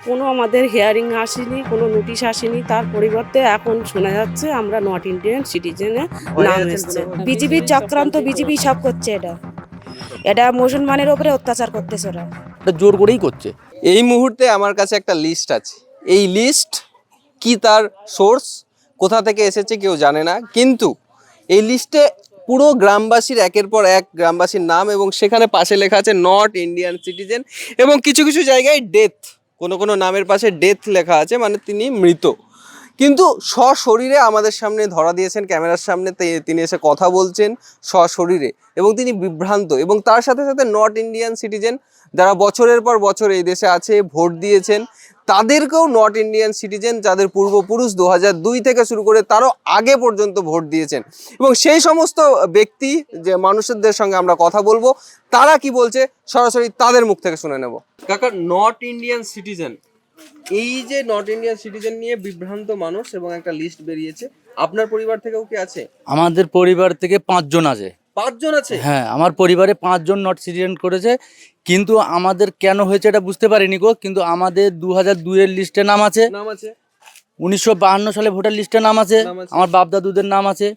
কোনো আমাদের হিয়ারিং আসেনি, কোনো নোটিশ আসেনি। তার পরিবর্তে এখন শোনা যাচ্ছে আমরা নট ইন্ডিয়ান সিটিজেনে নাম এসছে। বিজেপির চক্রান্ত, বিজেপি সব করছে। এটা মুসলমানের উপরে অত্যাচার করতেছে ওরা। এটা জোর করেই করছে। এই মুহূর্তে আমার কাছে একটা লিস্ট আছে। এই লিস্ট কি তার সোর্স কোথা থেকে এসেছে কেউ জানে না, কিন্তু এই লিস্টে পুরো গ্রামবাসীর একের পর এক গ্রামবাসীর নাম এবং সেখানে পাশে লেখা আছে নট ইন্ডিয়ান সিটিজেন এবং কিছু কিছু জায়গায় ডেথ, কোনো কোনো নামের পাশে ডেথ লেখা আছে, মানে তিনি মৃত। কিন্তু সশরীরে আমাদের সামনে ধরা দিয়েছেন, ক্যামেরার সামনে তিনি এসে কথা বলছেন সশরীরে, এবং তিনি বিভ্রান্ত। এবং তার সাথে সাথে নট ইন্ডিয়ান সিটিজেন যারা বছরের পর বছর এই দেশে আছে, ভোট দিয়েছেন, তাদেরকেও নট ইন্ডিয়ান সিটিজেন, যাদের পূর্বপুরুষ 2002 থেকে শুরু করে তারও আগে পর্যন্ত ভোট দিয়েছেন। এবং সেই সমস্ত ব্যক্তি যে মানুষদের সঙ্গে আমরা কথা বলবো, তারা কি বলছে সরাসরি তাদের মুখ থেকে শুনে নেব। কাকা, নট ইন্ডিয়ান সিটিজেন, এই যে নট ইন্ডিয়ান সিটিজেন নিয়ে বিভ্রান্ত মানুষ এবং একটা লিস্ট বেরিয়েছে, আপনার পরিবার থেকেও কি আছে? আমাদের পরিবার থেকে 5 জন আছে। 5 জন আছে? হ্যাঁ, আমার পরিবারে 5 জন নট সিটিজেন করেছে, কিন্তু আমাদের কেন হয়েছে এটা বুঝতে পারিনি গো। কিন্তু আমাদের 2002 এর লিস্টে নাম আছে, নাম আছে, 1952 সালে ভোটার লিস্টে নাম আছে, নাম আছে। আমার বাপ দাদুদের নাম আছে।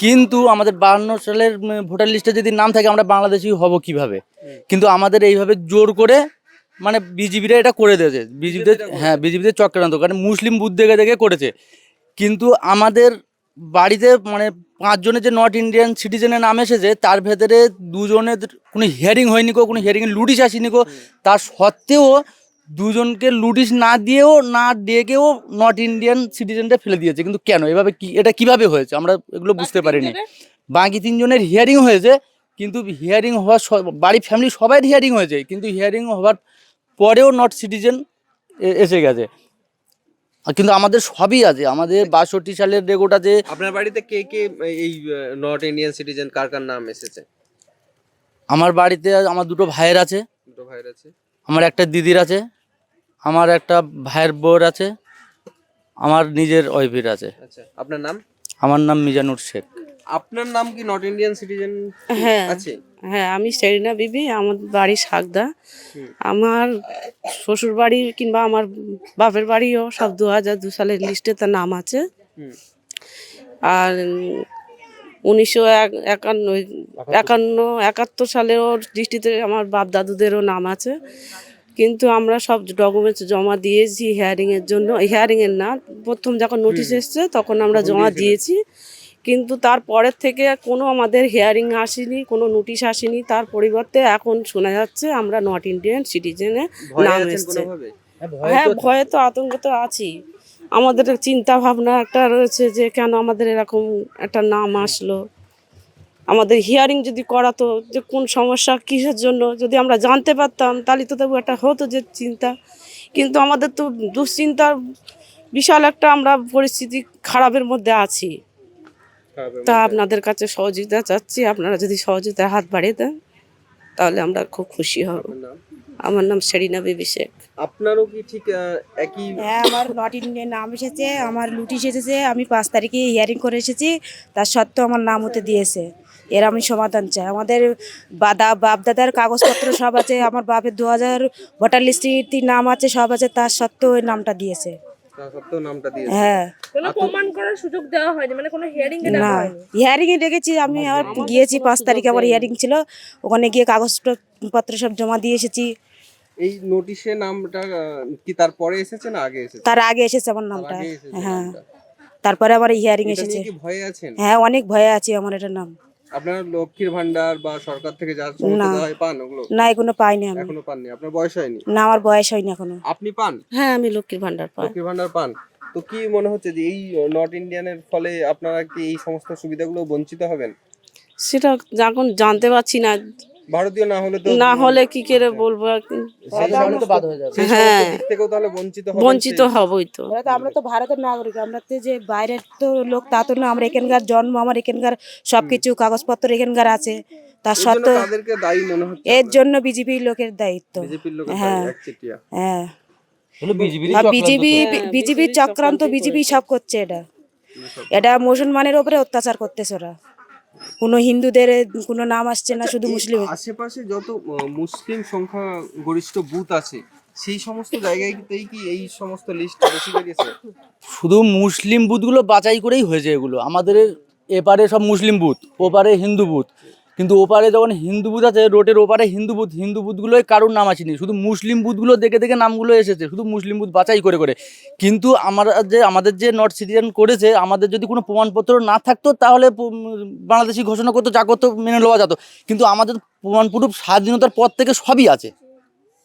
কিন্তু আমাদের 52 সালের ভোটার লিস্টে যদি নাম থাকে আমরা বাংলাদেশি হব কিভাবে? কিন্তু আমাদের এইভাবে জোর করে মানে বিজেপিরা এটা করে দিয়েছে। বিজেপিদের, হ্যাঁ, বিজেপিদের চক্রান্ত, কারণ মুসলিম বুথ দেখে দেখে করেছে। কিন্তু আমাদের বাড়িতে মানে 5 জনের যে নট ইন্ডিয়ান সিটিজেনের নাম এসেছে, তার ভেতরে 2 জনের কোনো হিয়ারিং হয়নি গো, কোনো হিয়ারিংয়ের নোটিশ আসেনি গো। তার সত্ত্বেও 2 জনকে নোটিশ না দিয়েও, না ডেকেও নট ইন্ডিয়ান সিটিজেনটা ফেলে দিয়েছে। কিন্তু কেন এভাবে, কি এটা কিভাবে হয়েছে আমরা এগুলো বুঝতে পারিনি। বাকি 3 জনের হিয়ারিং হয়েছে, কিন্তু হিয়ারিং হওয়ার বাড়ি ফ্যামিলি সবাই হিয়ারিং হয়েছে, কিন্তু হিয়ারিং হওয়ার পরেও নট সিটিজেন এসে গেছে। কিন্তু আমাদের সবই আছে, আমাদের 62 সালের রেকর্ড আছে। আপনার বাড়িতে কে কে এই নট ইন্ডিয়ান সিটিজেন কার কার নাম এসেছে? আমার বাড়িতে আমার 2টো ভাইয়ের আছে, দুটো ভাইয়ের আছে, আমার একটা দিদির আছে, আমার একটা ভাইয়ের বউর আছে, আমার নিজের ওয়াইফের আছে। আচ্ছা, আপনার নাম? আমার নাম মিজানুর শেখ। আপনার নাম কি নট ইন্ডিয়ান সিটিজেন হ্যাঁ আছে? হ্যাঁ, আমি সেরিনা বিবি, আমার বাড়ি সাগদা। আমার শ্বশুর বাড়ি কিংবা আমার বাপের বাড়িও সব 2002 সালের লিস্টে তার নাম আছে। আর 1951 সালেও লিস্টিতে আমার বাপ দাদুদেরও নাম আছে। কিন্তু আমরা সব ডকুমেন্টস জমা দিয়েছি হিয়ারিংয়ের জন্য, হিয়ারিংয়ের না, প্রথম যখন নোটিশ এসছে তখন আমরা জমা দিয়েছি। কিন্তু তারপরের থেকে কোনো আমাদের হিয়ারিং আসেনি, কোনো নোটিশ আসেনি। তার পরিবর্তে এখন শোনা যাচ্ছে আমরা নট ইন্ডিয়ান সিটিজেনে নাম এসছে। হ্যাঁ, ভয়ে তো আতঙ্ক তো আছি। আমাদের চিন্তা ভাবনা একটা রয়েছে যে কেন আমাদের এরকম একটা নাম আসলো। আমাদের হিয়ারিং যদি করাতো যে কোন সমস্যা কিসের জন্য, যদি আমরা জানতে পারতাম তাহলে তো তবু একটা হতো যে চিন্তা। কিন্তু আমাদের তো দুশ্চিন্তার বিশাল একটা আমরা পরিস্থিতি খারাপের মধ্যে আছি। তা আপনাদের কাছে সহযোগিতা চাচ্ছি, আপনারা যদি সহযোগিতার হাত বাড়িয়ে দেন তাহলে আমরা খুব খুশি হব। আমার নাম সেরিনা বিবি শেখ। আপনারও কি ঠিক একই? হ্যাঁ, আমার নট ইন্ডিয়ান নাম এসেছে, আমার নোটিশ এসেছে। আমি 5 তারিখে হিয়ারিং করে এসেছি, তার সত্ত্বেও আমার নাম হতে দিয়েছে। এর আমি সমাধান চাই। আমাদের বাপ দাদার কাগজপত্র সব আছে, আমার বাপের 2000 ভোটার লিস্টে নাম আছে, সব আছে, তার সত্ত্বেও ওই নামটা দিয়েছে। তার সত্ত্বেও নামটা দিয়েছে? হ্যাঁ, কোনো প্রমাণ করার সুযোগ দেওয়া হয়নি, মানে কোনো হিয়ারিং এ না, দেওয়া হয়নি। হিয়ারিংয়ে ডেকেছি। আমি আবার গিয়েছি 5 তারিখে, আমার হিয়ারিং ছিল, ওখানে গিয়ে কাগজপত্র সব জমা দিয়ে এসেছি। এই নোটিশে নামটা কি তারপরে এসেছে না আগে এসেছে? তার আগে এসেছে আমার নামটা। আগে এসেছে হ্যাঁ, নামটা। তারপরে আমার হিয়ারিং এটা এসেছে। নিয়ে কি ভয়ে আছেন? হ্যাঁ, অনেক ভয়ে আছি আমার এটার নাম। আপনারা লক্ষ্মীর ভান্ডার বা সরকার থেকে যা সমস্ত না। দেওয়া হয় পান ওগুলো? না, এখনো পাইনি আমি। এখনো পাননি? আপনার বয়স হয়নি? না, আমার বয়স হয়নি এখনো। আপনি পান? হ্যাঁ, আমি লক্ষ্মীর ভান্ডার পাই। লক্ষ্মীর ভান্ডার পান? তো কি মনে হচ্ছে যে এই নট ইন্ডিয়ানের ফলে আপনারা কি এই সমস্ত সুবিধাগুলো বঞ্চিত হবেন? সেটা এখন জানতে পারছি না, ভারতীয় না হলে তো, না হলে কি করে বলবো। হ্যাঁ, দিক থেকেও তাহলে বঞ্চিত হবেন। বঞ্চিত হবই তো। আমরা তো ভারতের নাগরিক, আমরা তো যে বাইরের তো লোক তা তো না। আমরা এখানকার জন্ম, আমার এখানকার সবকিছু কাগজপত্র এখানকার আছে, তার এই জন্য সত্ত্বেও তাদেরকে দায়ী মনে হচ্ছে এর জন্য বিজেপি লোকের দায়িত্ব। বিজেপির লোকের হ্যাঁ। একচেটিয়া। হ্যাঁ, হলো বিজেপির আর বিজেপির চক্রান্ত, বিজেপি সব করছে। এটা মুসলমানের উপরে অত্যাচার করতেছে ওরা। কোনো হিন্দুদের কোনো নাম আসছে না, শুধু মুসলিম। আশেপাশে যত মুসলিম সংখ্যা গরিষ্ঠ বুথ আছে সেই সমস্ত জায়গাতেই কি এই সমস্ত লিস্ট বেশি বেরিয়েছে? শুধু মুসলিম বুথগুলো বাছাই করেই হয়েছে এগুলো। আমাদের এপারে সব মুসলিম বুথ, ওপারে হিন্দু বুথ, কিন্তু ওপারে যখন হিন্দু বুথ আছে রোডের ওপারে হিন্দু বুথগুলোই কারোর নাম আসেনি, শুধু মুসলিম বুথগুলো দেখে দেখে নামগুলো এসেছে, শুধু মুসলিম বুথ বাছাই করে করে। কিন্তু আমাদের যে নর্থ সিটিজেন করেছে, আমাদের যদি কোনো প্রমাণপত্র না থাকতো তাহলে বাংলাদেশি ঘোষণা করতো, যা করতো মেনে নেওয়া যেত। কিন্তু আমাদের প্রমাণপ্রুফ স্বাধীনতার পর থেকে সবই আছে,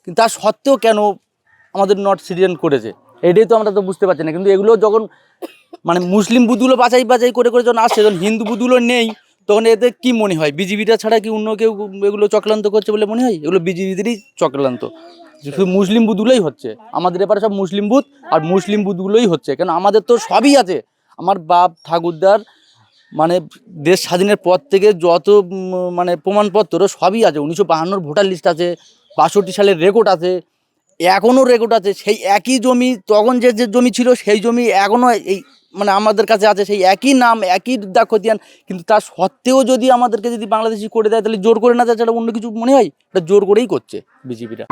কিন্তু তার সত্ত্বেও কেন আমাদের নর্থ সিটিজেন করেছে এটাই তো আমরা তো বুঝতে পারছি না। কিন্তু এগুলো যখন মানে মুসলিম বুথগুলো বাছাই করে করে যখন আসছে, যখন হিন্দু বুথগুলো নেই, তখন এতে কি মনে হয় বিজেপিটা ছাড়া কি অন্য কেউ এগুলো চক্রান্ত করছে বলে মনে হয়? এগুলো বিজেপিদেরই চক্রান্ত, শুধু মুসলিম বুথগুলোই হচ্ছে। আমাদের এপারে সব মুসলিম বুথ, আর মুসলিম বুথগুলোই হচ্ছে, কেন আমাদের তো সবই আছে। আমার বাপ ঠাকুরদার মানে দেশ স্বাধীনের পর থেকে যত মানে প্রমাণপত্র সবই আছে। 1952 ভোটার লিস্ট আছে, 62 সালের রেকর্ড আছে, এখনও রেকর্ড আছে। সেই একই জমি, তখন যে যে জমি ছিল সেই জমি এখনও এই মানে আমাদের কাছে আছে, সেই একই নাম, একই দাক্ষতিয়ান। কিন্তু তার সত্ত্বেও যদি আমাদেরকে যদি বাংলাদেশি করে দেয়, তাহলে জোর করে না দেয়, সেটা অন্য কিছু মনে হয়? এটা জোর করেই করছে বিজেপিরা।